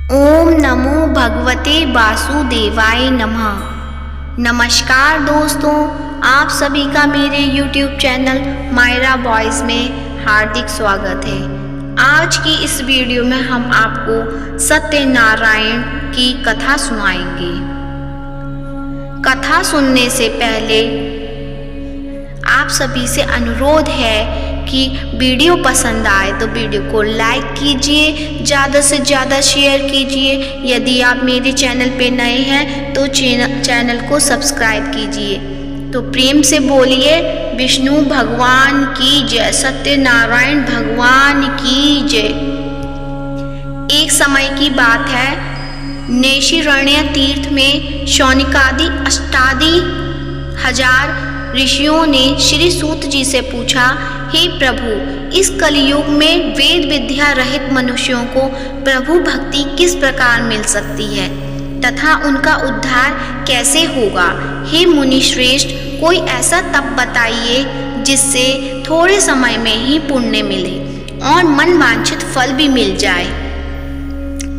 ओम नमो भगवते वासुदेवाय नमः। नमस्कार दोस्तों, आप सभी का मेरे YouTube चैनल मायरा बॉयज़ में हार्दिक स्वागत है। आज की इस वीडियो में हम आपको सत्यनारायण की कथा सुनाएंगे। कथा सुनने से पहले आप सभी से अनुरोध है कि वीडियो पसंद आए तो वीडियो को लाइक कीजिए, ज़्यादा से ज़्यादा शेयर कीजिए। यदि आप मेरे चैनल पे नए हैं तो चैनल को सब्सक्राइब कीजिए। तो प्रेम से बोलिए विष्णु भगवान की जय, सत्यनारायण भगवान की जय। एक समय की बात है, नैमिषारण्य तीर्थ में शौनकादि अष्टादि हजार ऋषियों ने श्री सूत जी से पूछा, हे प्रभु, इस कलियुग में वेद विद्या रहित मनुष्यों को प्रभु भक्ति किस प्रकार मिल सकती है तथा उनका उद्धार कैसे होगा। हे मुनि श्रेष्ठ, कोई ऐसा तप बताइए जिससे थोड़े समय में ही पुण्य मिले और मन वांछित फल भी मिल जाए।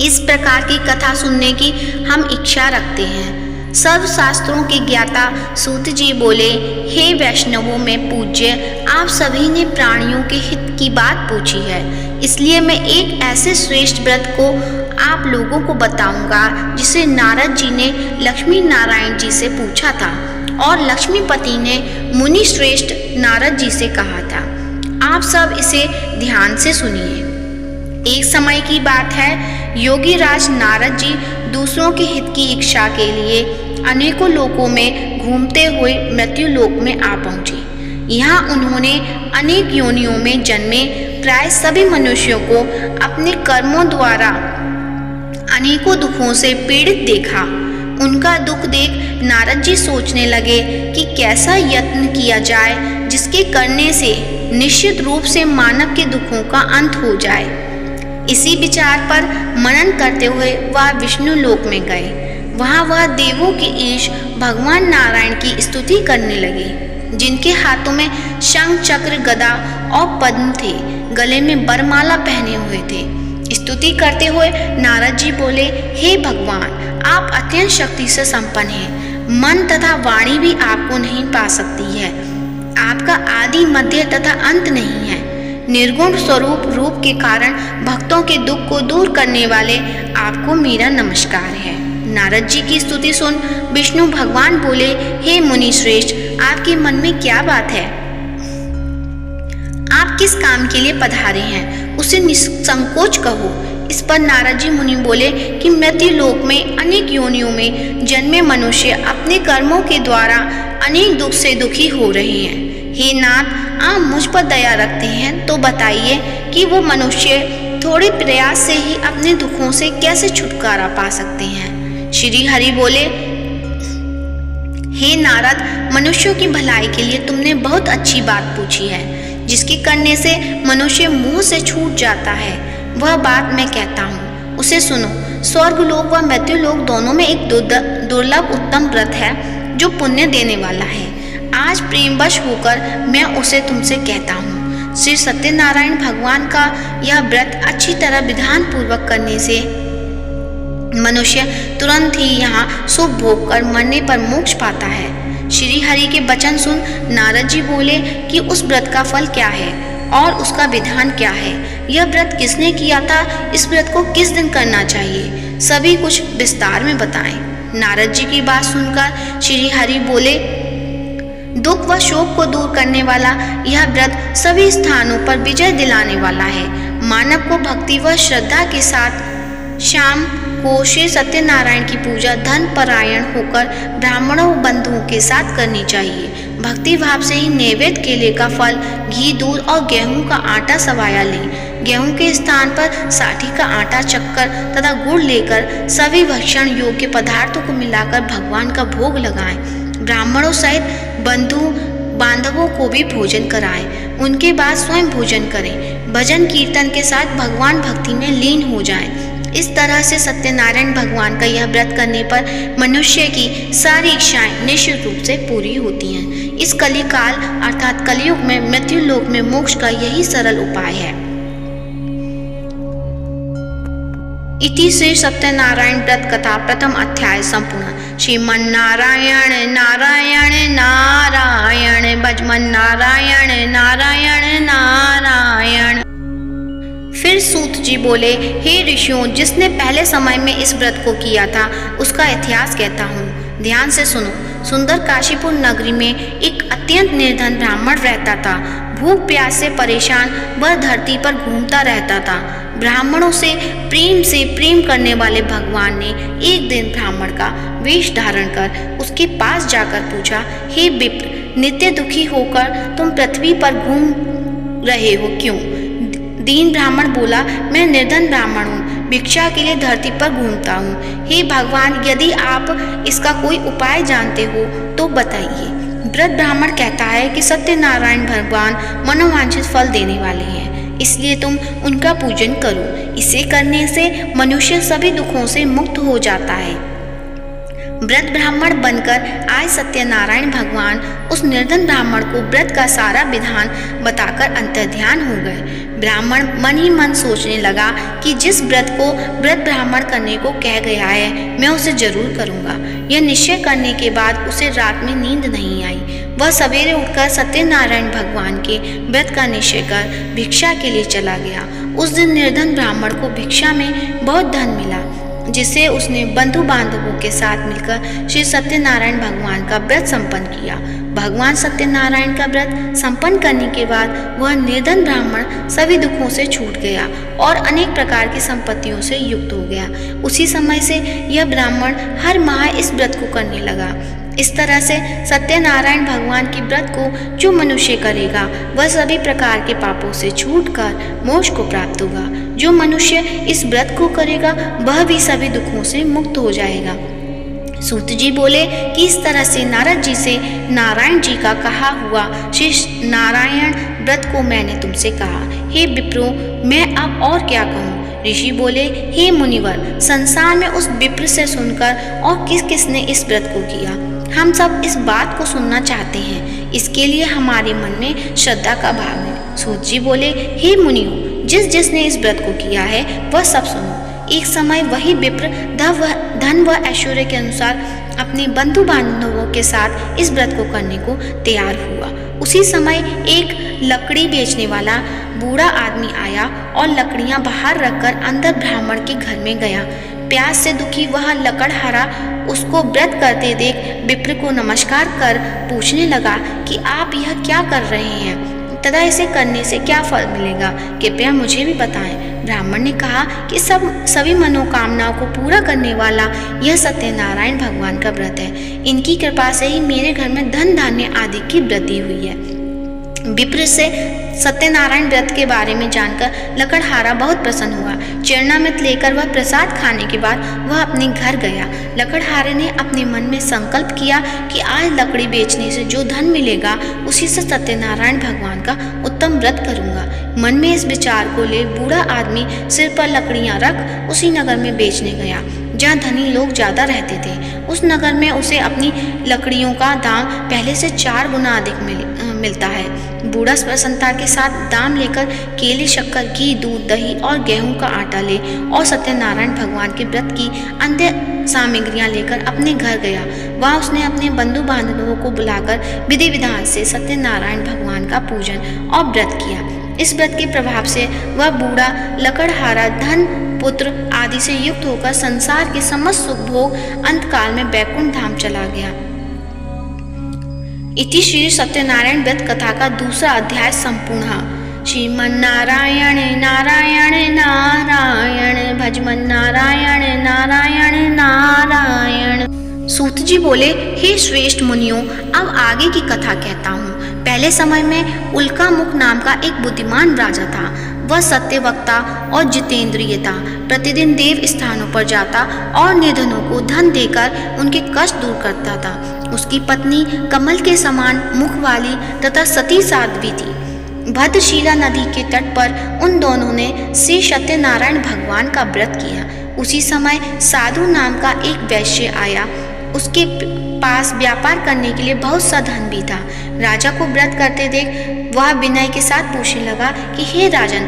इस प्रकार की कथा सुनने की हम इच्छा रखते हैं। सर्व शास्त्रों के ज्ञाता सूत जी बोले, हे वैष्णवों में पूज्य, आप सभी ने प्राणियों के हित की बात पूछी है, इसलिए मैं एक ऐसे श्रेष्ठ व्रत को आप लोगों को बताऊंगा जिसे नारद जी ने लक्ष्मी नारायण जी से पूछा था और लक्ष्मीपति ने मुनि श्रेष्ठ नारद जी से कहा था। आप सब इसे ध्यान से सुनिए। एक समय की बात है, योगी राज नारद जी दूसरों के हित की इच्छा के लिए अनेकों लोकों में घूमते हुए मृत्यु लोक में आ पहुंचे। यहाँ उन्होंने अनेक योनियों में जन्मे प्राय सभी मनुष्यों को अपने कर्मों द्वारा अनेकों दुखों से पीड़ित देखा। उनका दुख देख नारद जी सोचने लगे कि कैसा यत्न किया जाए जिसके करने से निश्चित रूप से मानव के दुखों का अंत हो जाए। इसी विचार पर मनन करते हुए वह विष्णु लोक में गए। वहाँ वह देवों के ईश भगवान नारायण की स्तुति करने लगे, जिनके हाथों में शंख चक्र गदा और पद्म थे, गले में वरमाला पहने हुए थे। स्तुति करते हुए नारद जी बोले, हे भगवान, आप अत्यंत शक्ति से संपन्न हैं, मन तथा वाणी भी आपको नहीं पा सकती है। आपका आदि मध्य तथा अंत नहीं है। निर्गुण स्वरूप रूप के कारण भक्तों के दुख को दूर करने वाले आपको मेरा नमस्कार है। नारद जी की स्तुति सुन विष्णु भगवान बोले, हे मुनि श्रेष्ठ, आपके मन में क्या बात है? आप किस काम के लिए पधारे हैं, उसे निसंकोच कहो। इस पर नारद जी मुनि बोले कि मृत्यु लोक में अनेक योनियों में जन्मे मनुष्य अपने कर्मों के द्वारा अनेक दुख से दुखी हो रहे हैं। हे नाथ, आप मुझ पर दया रखते हैं तो बताइए कि वो मनुष्य थोड़े प्रयास से ही अपने दुखों से कैसे छुटकारा पा सकते हैं। श्री हरि बोले, हे नारद, मनुष्यों की भलाई के लिए तुमने बहुत अच्छी बात पूछी है, जिसके करने से मनुष्य मुंह से छूट जाता है। वह बात मैं कहता हूँ, उसे सुनो। स्वर्ग लोक व मृत्यु लोक दोनों में एक दुर्लभ उत्तम व्रत है जो पुण्य देने वाला है। आज प्रेमवश होकर मैं उसे तुमसे कहता हूँ। श्री सत्यनारायण भगवान का यह व्रत अच्छी तरह विधान पूर्वक करने से मनुष्य तुरंत ही यहाँ सुख भोग कर मरने पर मोक्ष पाता है। श्री हरि के वचन सुन नारद जी बोले कि उस व्रत का फल क्या है और उसका विधान क्या है। यह व्रत किसने किया था, इस व्रत को किस दिन करना चाहिए, सभी कुछ विस्तार में बताएं। नारद जी की बात सुनकर श्री हरि बोले, दुख व शोक को दूर करने वाला यह व्रत सभी स्थानों पर विजय दिलाने वाला है। मानव को भक्ति व श्रद्धा के साथ शाम को श्री सत्यनारायण की पूजा धन परायण होकर ब्राह्मणों बंधुओं के साथ करनी चाहिए। भक्ति भाव से ही नैवेद्य केले का फल, घी, दूध और गेहूं का आटा सवाया लें। गेहूं के स्थान पर साठी का आटा, चक्कर तथा गुड़ लेकर सभी भक्षण योग्य पदार्थों को मिलाकर भगवान का भोग लगाएं। ब्राह्मणों सहित बंधु बांधवों को भी भोजन कराएं। उनके बाद स्वयं भोजन करें। भजन कीर्तन के साथ भगवान भक्ति में लीन हो जाएं। इस तरह से सत्यनारायण भगवान का यह व्रत करने पर मनुष्य की सारी इच्छाएं निश्चित रूप से पूरी होती हैं। इस कलिकाल अर्थात कलयुग में मृत्यु लोक में मोक्ष का यही सरल उपाय है। इति श्री सत्यनारायण व्रत कथा प्रथम अध्याय संपूर्ण। श्रीमन्नारायण नारायण नारायण भजमन्नारायण नारायण नारायण। फिर सूत जी बोले, हे ऋषियों, जिसने पहले समय में इस व्रत को किया था उसका इतिहास कहता हूँ, ध्यान से सुनो। सुंदर काशीपुर नगरी में एक अत्यंत निर्धन ब्राह्मण रहता था। भूख प्यास से परेशान वह धरती पर घूमता रहता था। ब्राह्मणों से प्रेम करने वाले भगवान ने एक दिन ब्राह्मण का वेश धारण कर उसके पास जाकर पूछा, हे विप्र, नित्य दुखी होकर तुम पृथ्वी पर घूम रहे हो क्यों? दीन ब्राह्मण बोला, मैं निर्धन ब्राह्मण हूँ, भिक्षा के लिए धरती पर घूमता हूँ। हे भगवान, यदि आप इसका कोई उपाय जानते हो तो बताइए। व्रत ब्राह्मण कहता है कि सत्यनारायण भगवान मनोवांछित फल देने वाले हैं, इसलिए तुम उनका पूजन करो। इसे करने से मनुष्य सभी दुखों से मुक्त हो जाता है। व्रत ब्राह्मण बनकर आए सत्यनारायण भगवान उस निर्धन ब्राह्मण को व्रत का सारा विधान बताकर अंतर्ध्यान हो गए। ब्राह्मण मन ही मन सोचने लगा कि जिस व्रत को व्रत ब्राह्मण करने को कह गया है मैं उसे जरूर करूंगा। यह निश्चय करने के बाद उसे रात में नींद नहीं आई। वह सवेरे उठकर सत्यनारायण भगवान के व्रत का निश्चय कर भिक्षा के लिए चला गया। उस दिन निर्धन ब्राह्मण को भिक्षा में बहुत धन मिला, जिसे उसने बंधु बांधवों के साथ मिलकर श्री सत्यनारायण भगवान का व्रत संपन्न किया। भगवान सत्यनारायण का व्रत संपन्न करने के बाद वह निर्धन ब्राह्मण सभी दुखों से छूट गया और अनेक प्रकार की संपत्तियों से युक्त हो गया। उसी समय से यह ब्राह्मण हर माह इस व्रत को करने लगा। इस तरह से सत्यनारायण भगवान के व्रत को जो मनुष्य करेगा वह सभी प्रकार के पापों से छूटकर मोक्ष को प्राप्त होगा। जो मनुष्य इस व्रत को करेगा वह भी सभी दुखों से मुक्त हो जाएगा। सूत जी बोले कि इस तरह से नारद जी से नारायण जी का कहा हुआ श्री नारायण व्रत को मैंने तुमसे कहा। हे विप्रो, मैं अब और क्या कहूँ? ऋषि बोले, हे मुनिवर, संसार में उस विप्र से सुनकर और किस किसने इस व्रत को किया, हम सब इस बात को सुनना चाहते हैं। इसके लिए हमारे मन में श्रद्धा का भाव है। सूत जी बोले, हे मुनियों, जिसने इस व्रत को किया है वह सब सुनो। एक समय वही विप्र धन व ऐश्वर्य के अनुसार अपने बंधु बांधवों के साथ इस व्रत को करने को तैयार हुआ। उसी समय एक लकड़ी बेचने वाला बूढ़ा आदमी आया और लकड़ियां बाहर रखकर अंदर ब्राह्मण के घर में गया। प्यास से दुखी वह लकड़हारा उसको व्रत करते देख विप्र को नमस्कार कर पूछने लगा कि आप यह क्या कर रहे हैं तथा इसे करने से क्या फल मिलेगा, कृपया मुझे भी बताएं। ब्राह्मण ने कहा कि सभी मनोकामनाओं को पूरा करने वाला यह सत्यनारायण भगवान का व्रत है। इनकी कृपा से ही मेरे घर में धन धान्य आदि की वृद्धि हुई है। विप्र से सत्यनारायण व्रत के बारे में जानकर लकड़हारा बहुत प्रसन्न हुआ। चरणामृत लेकर वह प्रसाद खाने के बाद वह अपने घर गया। लकड़हारे ने अपने मन में संकल्प किया कि आज लकड़ी बेचने से जो धन मिलेगा उसी से सत्यनारायण भगवान का उत्तम व्रत करूंगा। मन में इस विचार को ले बूढ़ा आदमी सिर पर लकड़ियां रख उसी नगर में बेचने गया जहाँ धनी लोग ज्यादा रहते थे। उस नगर में उसे अपनी लकड़ियों का दाम पहले से 4 गुना अधिक मिलता है। बूढ़ा प्रसन्नता के साथ दाम लेकर केले, शक्कर, घी, दूध, दही और गेहूं का आटा ले और सत्यनारायण भगवान के व्रत की अन्य सामग्रियां लेकर अपने घर गया। वहाँ उसने अपने बंधु बांधवों को बुलाकर विधि विधान से सत्यनारायण भगवान का पूजन और व्रत किया। इस व्रत के प्रभाव से वह बूढ़ा लकड़हारा धन, पुत्र आदि से युक्त होकर संसार के समस्त सुख भोग अंतकाल में बैकुंठ धाम चला गया। इति श्री सत्यनारायण व्रत कथा का दूसरा अध्याय संपूर्ण। श्रीमन्नारायण नारायण नारायण भजमन्नारायण नारायण नारायण। सूत जी बोले, हे श्रेष्ठ मुनियों, अब आगे की कथा कहता हूँ। पहले समय में उल्कामुख नाम का एक बुद्धिमान राजा था। वह सत्यवक्ता और जितेंद्रिय था। प्रतिदिन देव स्थानों पर जाता और निर्धनों को धन देकर उनके कष्ट दूर करता था। उसकी पत्नी कमल के समान मुख वाली तथा सती साध्वी थी। भद्रशिला नदी के तट पर उन दोनों ने श्री सत्यनारायण भगवान का व्रत किया। उसी समय साधु नाम का एक वैश्य आया। उसके पास व्यापार करने के लिए बहुत सा धन भी था। राजा को व्रत करते देख वह विनय के साथ पूछने लगा कि हे राजन,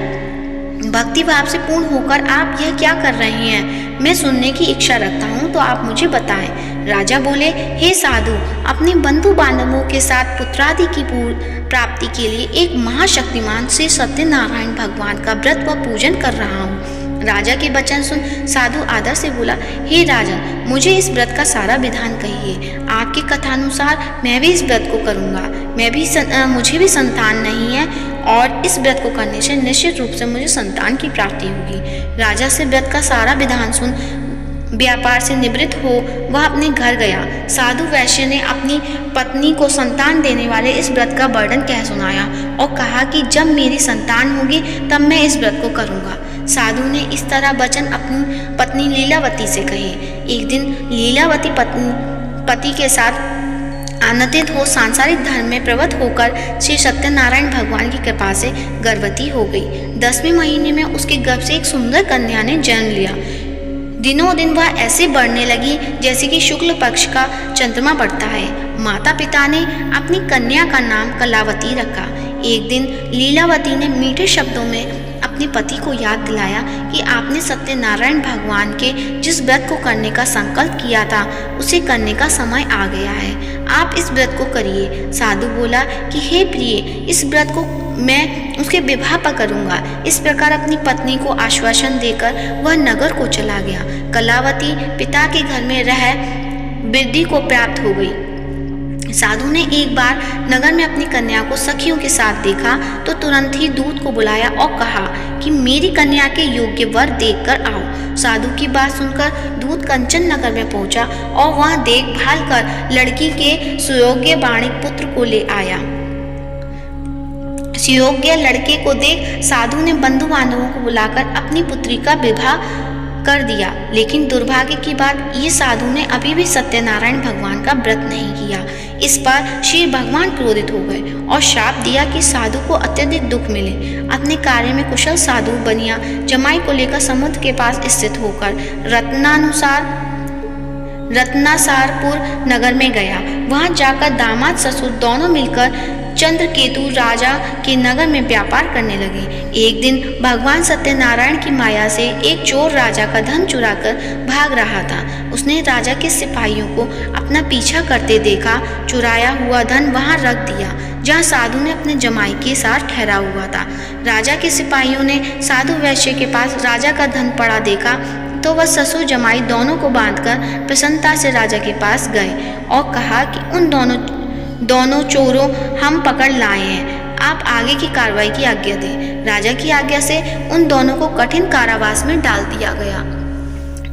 भक्ति भाव से पूर्ण होकर आप यह क्या कर रहे हैं? मैं सुनने की इच्छा रखता हूँ, तो आप मुझे बताएं। राजा बोले, हे साधु, अपने बंधु बांधवों के साथ पुत्रादि की प्राप्ति के लिए एक महाशक्तिमान श्री सत्यनारायण भगवान का व्रत व पूजन कर रहा हूँ। राजा के वचन सुन साधु आदर से बोला, हे राजन, मुझे इस व्रत का सारा विधान कहिए। आपकी कथानुसार मैं भी इस व्रत को करूँगा। मुझे भी संतान नहीं है और इस व्रत को करने से निश्चित रूप से मुझे संतान की प्राप्ति होगी। राजा से व्रत का सारा विधान सुन व्यापार से निवृत्त हो वह अपने घर गया। साधु वैश्य ने अपनी पत्नी को संतान देने वाले इस व्रत का वर्णन कह सुनाया और कहा कि जब मेरी संतान होगी तब मैं इस व्रत को करूँगा। साधु ने इस तरह वचन अपनी पत्नी लीलावती से कहे। एक दिन लीलावती पति के साथ आनंदित हो सांसारिक धर्म में प्रवृत्त होकर श्री सत्यनारायण भगवान की कृपा से गर्भवती हो गई। 10वें महीने में उसके गर्भ से एक सुंदर कन्या ने जन्म लिया। दिनों दिन वह ऐसे बढ़ने लगी जैसे कि शुक्ल पक्ष का चंद्रमा बढ़ता है। माता पिता ने अपनी कन्या का नाम कलावती रखा। एक दिन लीलावती ने मीठे शब्दों में अपने पति को याद दिलाया कि आपने सत्यनारायण भगवान के जिस व्रत को करने का संकल्प किया था उसे करने का समय आ गया है। आप इस व्रत को करिए। साधु बोला कि हे प्रिय, इस व्रत को मैं उसके विवाह पर करूँगा। इस प्रकार अपनी पत्नी को आश्वासन देकर वह नगर को चला गया। कलावती पिता के घर में रह वृद्धि को प्राप्त हो गई। साधु ने एक बार नगर में अपनी कन्या को सखियों के साथ देखा तो तुरंत ही दूत को बुलाया और कहा कि मेरी कन्या के योग्य वर देखकर आओ। साधु की बात सुनकर दूत कंचन नगर में पहुंचा और वहां देखभाल कर लड़की के सुयोग्य वाणिक पुत्र को ले आया। सुयोग्य लड़के को देख साधु ने बंधु बांधवों को बुलाकर अपनी पुत्री का विवाह कर दिया। लेकिन दुर्भाग्य की बात, ये साधु ने अभी भी सत्यनारायण भगवान का व्रत नहीं किया। इस पर श्री भगवान क्रोधित हो गए और शाप दिया कि साधु को अत्यधिक दुख मिले। अपने कार्य में कुशल साधु बनिया जमाई को लेकर समुद्र के पास स्थित होकर रत्नासारपुर नगर में गया। वहां जाकर दामाद ससुर दोनों मिलकर चंद्रकेतु राजा के नगर में व्यापार करने लगे। एक दिन भगवान सत्यनारायण की माया से एक चोर राजा का धन चुराकर भाग रहा था। उसने राजा के सिपाहियों को अपना पीछा करते देखा। चुराया हुआ धन वहां रख दिया जहां साधु ने अपने जमाई के साथ ठहरा हुआ था। राजा के सिपाहियों ने साधु वैश्य के पास राजा का धन पड़ा देखा तो वह ससुर जमाई दोनों को बांधकर प्रसन्नता से राजा के पास गए और कहा कि उन दोनों चोरों हम पकड़ लाए हैं, आप आगे की कार्रवाई की आज्ञा दें। राजा की आज्ञा से उन दोनों को कठिन कारावास में डाल दिया गया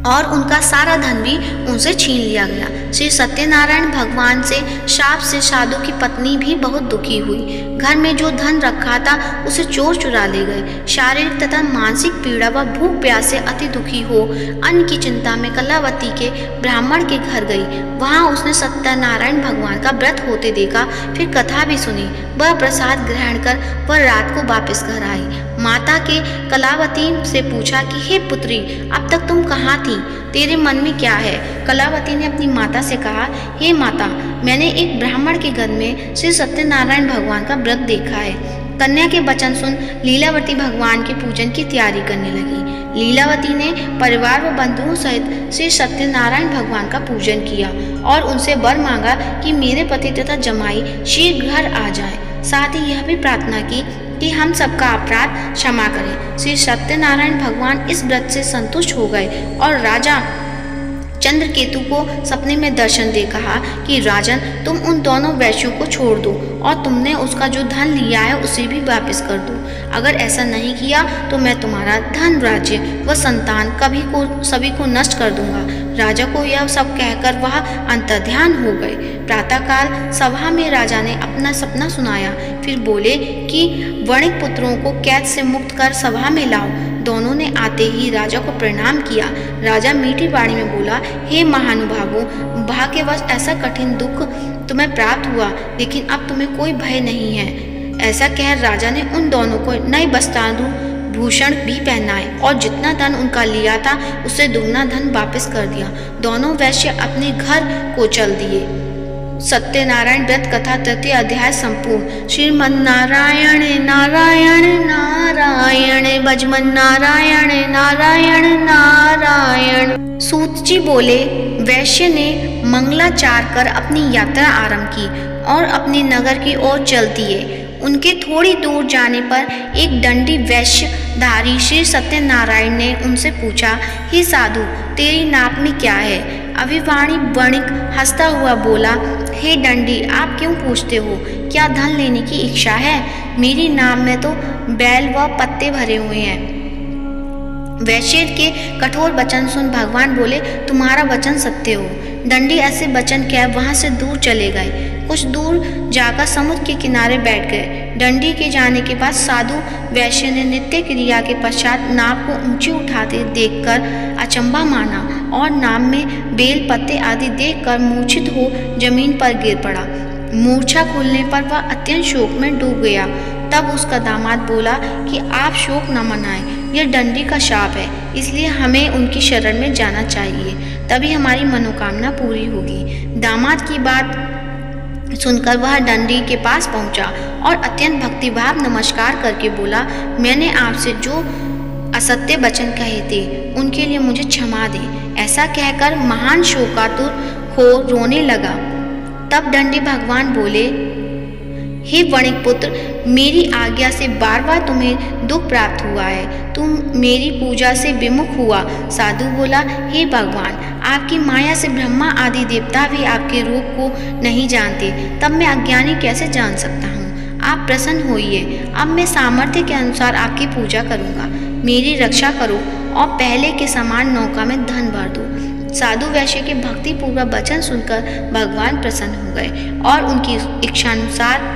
और उनका सारा धन भी उनसे छीन लिया गया। श्री सत्यनारायण भगवान से शाप से साधु की पत्नी भी बहुत दुखी हुई। घर में जो धन रखा था उसे चोर चुरा ले गए। शारीरिक तथा मानसिक पीड़ा व भूख प्यास से अति दुखी हो अन्न की चिंता में कलावती के ब्राह्मण के घर गई। वहां उसने सत्यनारायण भगवान का व्रत होते देखा, फिर कथा भी सुनी। वह प्रसाद ग्रहण कर वह रात को वापस घर आई। माता के कलावती से पूछा कि हे पुत्री, अब तक तुम कहाँ थी? तेरे मन में क्या है? कलावती ने अपनी माता से कहा, हे माता, मैंने एक ब्राह्मण के घर में श्री सत्यनारायण भगवान का व्रत देखा है। कन्या के वचन सुन लीलावती भगवान के पूजन की तैयारी करने लगी। लीलावती ने परिवार व बंधुओं सहित श्री सत्यनारायण भगवान का पूजन किया और उनसे वर मांगा कि मेरे पति तथा जमाई शीघ्र घर आ जाएं। साथ ही यह भी प्रार्थना की कि हम सबका अपराध क्षमा करें। श्री सत्यनारायण भगवान इस व्रत से संतुष्ट हो गए और राजा चंद्रकेतु को सपने में दर्शन दे कहा कि राजन, तुम उन दोनों वैश्यों को छोड़ दो और तुमने उसका जो धन लिया है उसे भी वापस कर दो। अगर ऐसा नहीं किया तो मैं तुम्हारा धन, राज्य व संतान सभी को नष्ट कर दूंगा। राजा को यह सब कहकर वह अंतर्ध्यान हो गए। प्रातःकाल सभा में राजा ने अपना सपना सुनाया, फिर बोले कि वणिक पुत्रों को कैद से मुक्त कर सभा में लाओ। दोनों ने आते ही राजा को प्रणाम किया। राजा मीठी वाणी में बोला, हे महानुभावों, भाग्यवश ऐसा कठिन दुख तुम्हें प्राप्त हुआ, लेकिन अब तुम्हें कोई भय नहीं है। ऐसा कह राजा ने उन दोनों को नए वस्त्रादु भूषण भी पहनाए और जितना धन उनका लिया था उससे दुगना धन वापस कर दिया। दोनों वैश्य अपने घर को चल दिए। सत्यनारायण व्रत कथा तृतीय अध्याय संपूर्ण। श्रीमन्नारायण नारायण नारायण भजमन नारायण नारायण नारायण। सूत जी बोले, वैश्य ने मंगलाचार कर अपनी यात्रा आरंभ की और अपने नगर की ओर चल दिए। उनके थोड़ी दूर जाने पर एक दंडी वैश्यधारी श्री सत्यनारायण ने उनसे पूछा, हे साधु, तेरी नाप में क्या है? अभिवाणी वणिक हंसता हुआ बोला, हे दंडी, आप क्यों पूछते हो? क्या धन लेने की इच्छा है? मेरी नाव में तो बैल व पत्ते भरे हुए हैं। वैश्य के कठोर वचन सुन भगवान बोले, तुम्हारा वचन सत्य हो। दंडी ऐसे वचन कह वहां से दूर चले गए। कुछ दूर जाकर समुद्र के किनारे बैठ गए। दंडी के जाने के बाद साधु वैश्य ने नित्य क्रिया के पश्चात नाव को ऊंची उठाते देखकर अचंभा माना और नाव में बेल पत्ते आदि देखकर मूर्छित हो जमीन पर गिर पड़ा। मूर्छा खुलने पर वह अत्यंत शोक में डूब गया। तब उसका दामाद बोला कि आप शोक न मनाएं, यह दंडी का शाप है, इसलिए हमें उनकी शरण में जाना चाहिए, तभी हमारी मनोकामना पूरी होगी। दामाद की बात सुनकर वह दंडी के पास पहुंचा और अत्यंत भक्तिभाव नमस्कार करके बोला, मैंने आपसे जो असत्य वचन कहे थे उनके लिए मुझे क्षमा दें। ऐसा कहकर महान शोकातुर हो रोने लगा। तब दंडी भगवान बोले, हे वणिक पुत्र, मेरी आज्ञा से बार बार तुम्हें दुख प्राप्त हुआ है, तुम मेरी पूजा से विमुख हुआ। साधु बोला, हे भगवान, आपकी माया से ब्रह्मा आदि देवता भी आपके रूप को नहीं जानते, तब मैं अज्ञानी कैसे जान सकता हूँ? आप प्रसन्न होइए, अब मैं सामर्थ्य के अनुसार आपकी पूजा करूँगा। मेरी रक्षा करो और पहले के समान नौका में धन भर दो। साधु वैश्य के भक्तिपूर्वक वचन सुनकर भगवान प्रसन्न हो गए और उनकी इच्छानुसार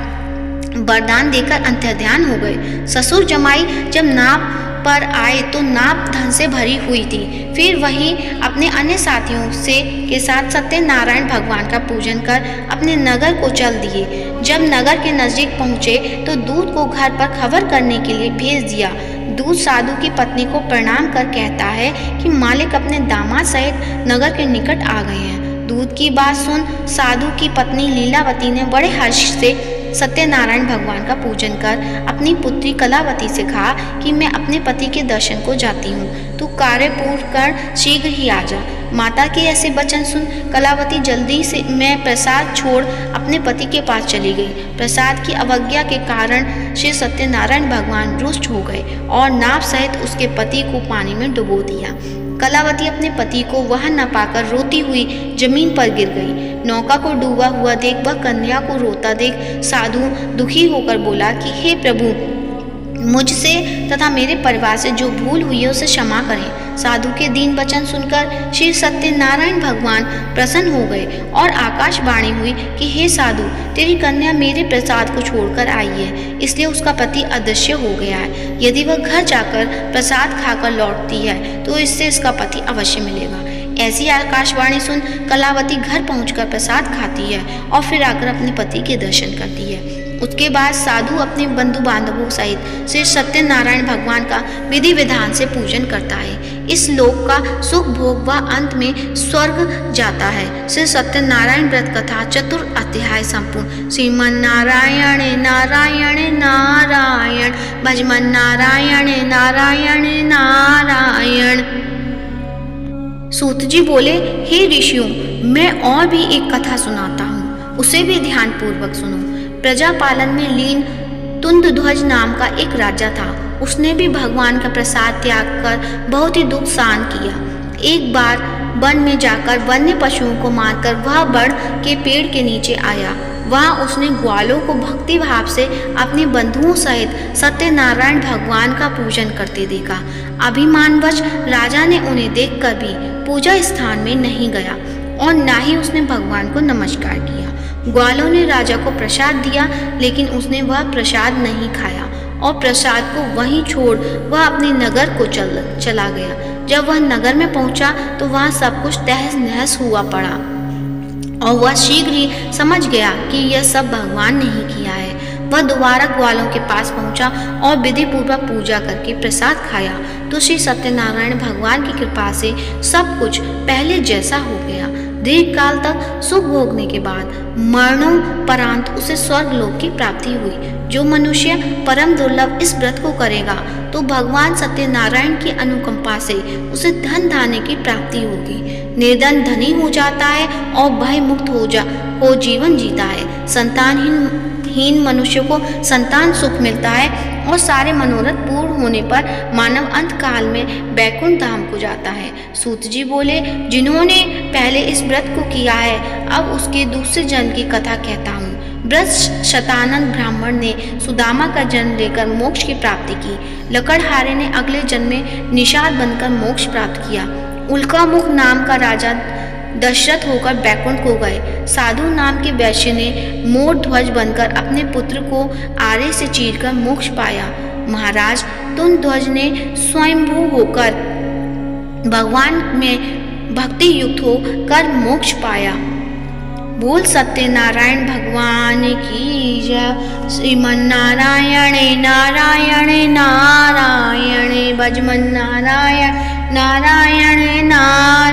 वरदान देकर अंतर्ध्यान हो गए। ससुर जमाई जब नाव पर आए तो नाव धन से भरी हुई थी। फिर वही अपने अन्य साथियों से के साथ सत्यनारायण भगवान का पूजन कर अपने नगर को चल दिए। जब नगर के नजदीक पहुँचे तो दूत को घर पर खबर करने के लिए भेज दिया। दूत साधु की पत्नी को प्रणाम कर कहता है कि मालिक अपने दामाद सहित नगर के निकट आ गए हैं। दूत की बात सुन साधु की पत्नी लीलावती ने बड़े हर्ष से सत्यनारायण भगवान का पूजन कर अपनी पुत्री कलावती से कहा कि मैं अपने पति के दर्शन को जाती हूँ, तू कार्य पूर्ण कर शीघ्र ही आ जा। माता के ऐसे वचन सुन कलावती जल्दी से मैं प्रसाद छोड़ अपने पति के पास चली गई। प्रसाद की अवज्ञा के कारण श्री सत्यनारायण भगवान रुष्ट हो गए और नाव सहित उसके पति को पानी में डुबो दिया। कलावती अपने पति को वहां न पाकर रोती हुई जमीन पर गिर गई। नौका को डूबा हुआ देख वह कन्या को रोता देख साधु दुखी होकर बोला कि हे प्रभु, मुझसे तथा मेरे परिवार से जो भूल हुई है उसे क्षमा करें। साधु के दीन वचन सुनकर श्री सत्यनारायण भगवान प्रसन्न हो गए और आकाशवाणी हुई कि हे साधु, तेरी कन्या मेरे प्रसाद को छोड़कर आई है, इसलिए उसका पति अदृश्य हो गया है। यदि वह घर जाकर प्रसाद खाकर लौटती है तो इससे इसका पति अवश्य मिलेगा। ऐसी आकाशवाणी सुन कलावती घर पहुंचकर प्रसाद खाती है और फिर आकर अपने पति के दर्शन करती है। उसके बाद साधु अपने बंधु बांधवों सहित श्री सत्यनारायण भगवान का विधि विधान से पूजन करता है। इस लोक का सुख भोग व अंत में स्वर्ग जाता है। श्री सत्यनारायण व्रत कथा चतुर्थ अध्याय संपूर्ण। श्रीमन्नारायण नारायण नारायण भजमन नारायण नारायण नारायण। सूत जी बोले, हे ऋषियों, मैं और भी एक कथा सुनाता हूँ, उसे भी ध्यान पूर्वक सुनो। प्रजापालन में लीन तुंदध्वज नाम का एक राजा था। उसने भी भगवान का प्रसाद त्याग कर बहुत ही दुख सहन किया। एक बार वन में जाकर वन्य पशुओं को मारकर वह बड़ के पेड़ के नीचे आया। वहाँ उसने ग्वालों को भक्ति भाव से अपने बंधुओं सहित सत्यनारायण भगवान का पूजन करते देखा। अभिमानवश राजा ने उन्हें देखकर भी पूजा स्थान में नहीं गया और न ही उसने भगवान को नमस्कार किया। ग्वालों ने राजा को प्रसाद दिया, लेकिन उसने वह प्रसाद नहीं खाया और प्रसाद को वहीं छोड़ वह अपने नगर को चला गया। जब वह नगर में पहुंचा तो वहाँ सब कुछ तहस नहस हुआ पड़ा और वह शीघ्र ही समझ गया कि यह सब भगवान ने ही किया है। वह दोबारा ग्वालों के पास पहुंचा और विधि पूर्वक पूजा करके प्रसाद खाया तो श्री सत्यनारायण भगवान की कृपा से सब कुछ पहले जैसा हो गया। दीर्घ काल तक सुख भोगने के बाद मरणोपरांत उसे स्वर्ग लोक की प्राप्ति हुई। जो मनुष्य परम दुर्लभ इस व्रत को करेगा तो भगवान सत्यनारायण की अनुकंपा से उसे धन धान्य की प्राप्ति होगी। निर्धन धनी हो जाता है और भय मुक्त हो जीवन जीता है। संतानहीन मनुष्य को संतान सुख मिलता है और सारे मनोरथ पूर्ण होने पर मानव अंत काल में बैकुंठ धाम को जाता है। सूत जी बोले, जिन्होंने पहले इस व्रत को किया है अब उसके दूसरे जन्म की कथा कहता हूँ। ब्रज शतानंद ब्राह्मण ने सुदामा का जन्म लेकर मोक्ष की प्राप्ति की। लकड़हारे ने अगले जन्म में निषाद बनकर मोक्ष प्राप्त किया। उल्कामुख नाम का राजा दशरथ होकर बैकुंठ को गए। साधु नाम के वैश्य ने मोर ध्वज बनकर अपने पुत्र को आरे से चीरकर मोक्ष पाया। महाराज तुंग ध्वज ने स्वयंभू होकर भगवान में भक्ति युक्त होकर मोक्ष पाया। बोल सत्यनारायण भगवान की जय। श्रीमन नारायणे नारायणे नारायणे भजमन नारायण नारायणे नारायण।